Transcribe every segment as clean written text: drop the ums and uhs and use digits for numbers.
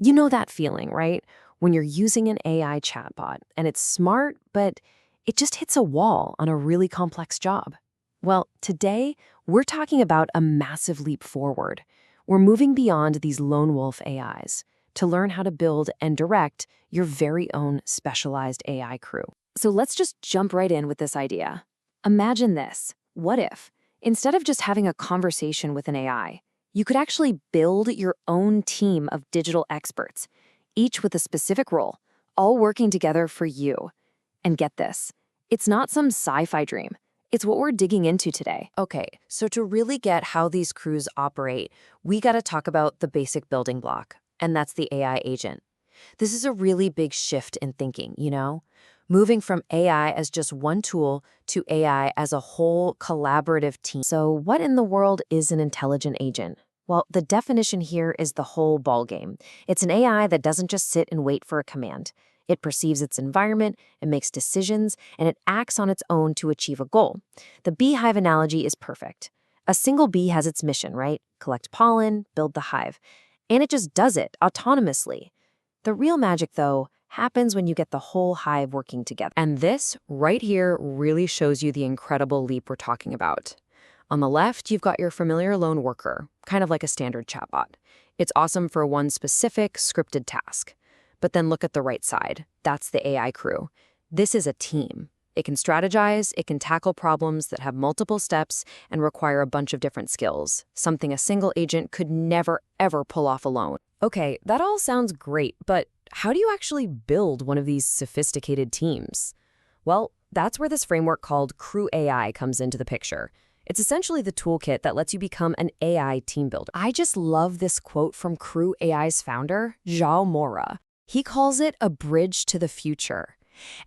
You know that feeling, right? When you're using an AI chatbot and it's smart, but it just hits a wall on a really complex job. Well, today, we're talking about a massive leap forward. We're moving beyond these lone wolf AIs to learn how to build and direct your very own specialized AI crew. So let's just jump right in with this idea. Imagine this. What if, instead of just having a conversation with an AI, you could actually build your own team of digital experts, each with a specific role, all working together for you? And get this, it's not some sci-fi dream. It's what we're digging into today. Okay, so to really get how these crews operate, we gotta talk about the basic building block, and that's the AI agent. This is a really big shift in thinking, you know? Moving from AI as just one tool to AI as a whole collaborative team. So what in the world is an intelligent agent? Well, the definition here is the whole ballgame. It's an AI that doesn't just sit and wait for a command. It perceives its environment, it makes decisions, and it acts on its own to achieve a goal. The beehive analogy is perfect. A single bee has its mission, right? Collect pollen, build the hive. And it just does it autonomously. The real magic, though, happens when you get the whole hive working together. And this right here really shows you the incredible leap we're talking about. On the left, you've got your familiar lone worker, kind of like a standard chatbot. It's awesome for one specific scripted task. But then look at the right side. That's the AI crew. This is a team. It can strategize, it can tackle problems that have multiple steps and require a bunch of different skills, something a single agent could never, ever pull off alone. Okay, that all sounds great, but how do you actually build one of these sophisticated teams? Well, that's where this framework called Crew AI comes into the picture. It's essentially the toolkit that lets you become an AI team builder. I just love this quote from Crew AI's founder, João Moura. He calls it a bridge to the future.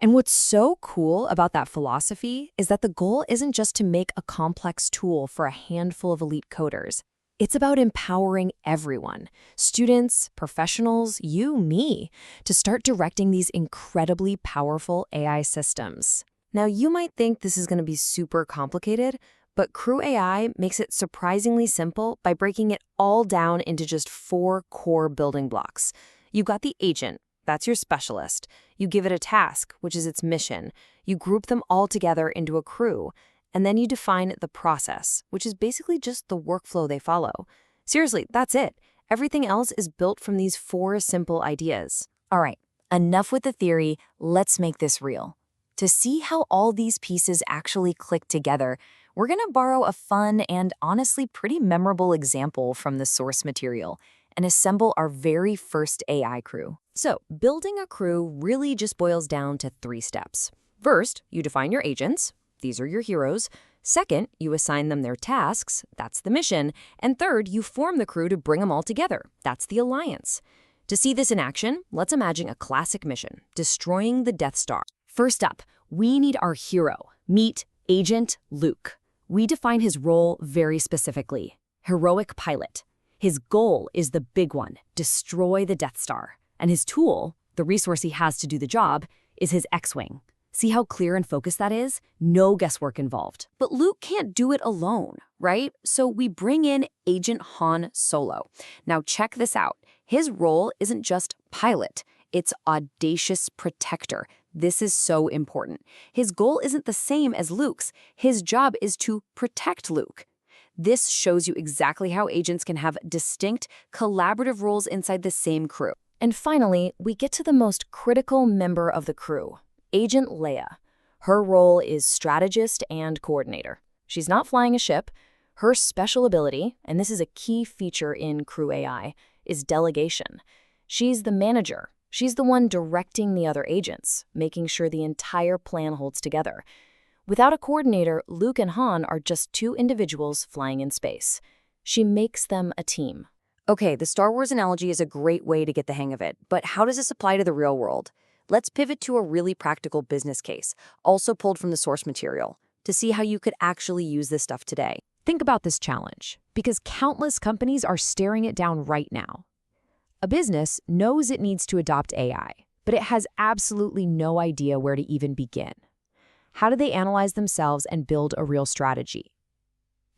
And what's so cool about that philosophy is that the goal isn't just to make a complex tool for a handful of elite coders. It's about empowering everyone, students, professionals, you, me, to start directing these incredibly powerful AI systems. Now, you might think this is going to be super complicated, but Crew AI makes it surprisingly simple by breaking it all down into just 4 core building blocks. You've got the agent. That's your specialist. You give it a task, which is its mission. You group them all together into a crew. And then you define the process, which is basically just the workflow they follow. Seriously, that's it. Everything else is built from these 4 simple ideas. All right, enough with the theory. Let's make this real. To see how all these pieces actually click together, we're going to borrow a fun and honestly pretty memorable example from the source material and assemble our very first AI crew. So, building a crew really just boils down to 3 steps. First, you define your agents. These are your heroes. Second, you assign them their tasks. That's the mission. And third, you form the crew to bring them all together. That's the alliance. To see this in action, let's imagine a classic mission, destroying the Death Star. First up, we need our hero. Meet Agent Luke. We define his role very specifically. Heroic pilot. His goal is the big one, destroy the Death Star. And his tool, the resource he has to do the job, is his X-Wing. See how clear and focused that is? No guesswork involved. But Luke can't do it alone, right? So we bring in Agent Han Solo. Now check this out. His role isn't just pilot, it's audacious protector. This is so important. His goal isn't the same as Luke's. His job is to protect Luke. This shows you exactly how agents can have distinct, collaborative roles inside the same crew. And finally, we get to the most critical member of the crew, Agent Leia. Her role is strategist and coordinator. She's not flying a ship. Her special ability, and this is a key feature in Crew AI, is delegation. She's the manager. She's the one directing the other agents, making sure the entire plan holds together. Without a coordinator, Luke and Han are just 2 individuals flying in space. She makes them a team. Okay, the Star Wars analogy is a great way to get the hang of it, but how does this apply to the real world? Let's pivot to a really practical business case, also pulled from the source material, to see how you could actually use this stuff today. Think about this challenge, because countless companies are staring it down right now. A business knows it needs to adopt AI, but it has absolutely no idea where to even begin. How do they analyze themselves and build a real strategy?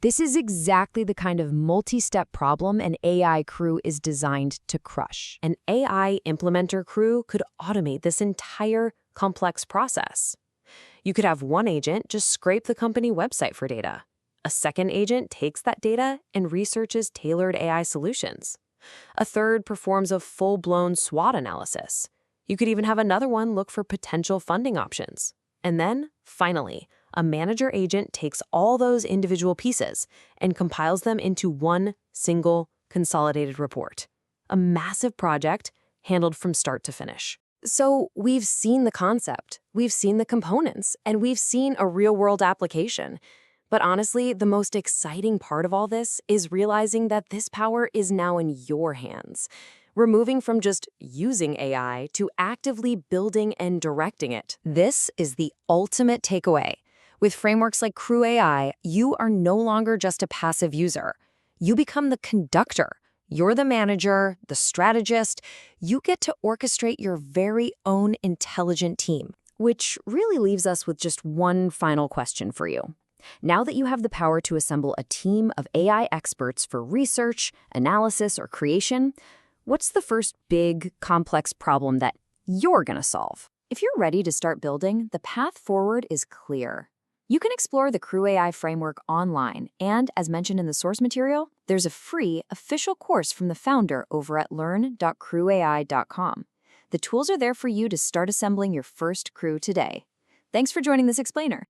This is exactly the kind of multi-step problem an AI crew is designed to crush. An AI implementer crew could automate this entire complex process. You could have one agent just scrape the company website for data. A second agent takes that data and researches tailored AI solutions. A third performs a full-blown SWOT analysis. You could even have another one look for potential funding options. And then, finally, a manager agent takes all those individual pieces and compiles them into one single consolidated report. A massive project handled from start to finish. So we've seen the concept, we've seen the components, and we've seen a real-world application. But honestly, the most exciting part of all this is realizing that this power is now in your hands. We're moving from just using AI to actively building and directing it. This is the ultimate takeaway. With frameworks like Crew AI, you are no longer just a passive user. You become the conductor. You're the manager, the strategist. You get to orchestrate your very own intelligent team. Which really leaves us with just one final question for you. Now that you have the power to assemble a team of AI experts for research, analysis, or creation, what's the first big, complex problem that you're going to solve? If you're ready to start building, the path forward is clear. You can explore the Crew AI framework online, and as mentioned in the source material, there's a free official course from the founder over at learn.crewai.com. The tools are there for you to start assembling your first crew today. Thanks for joining this explainer.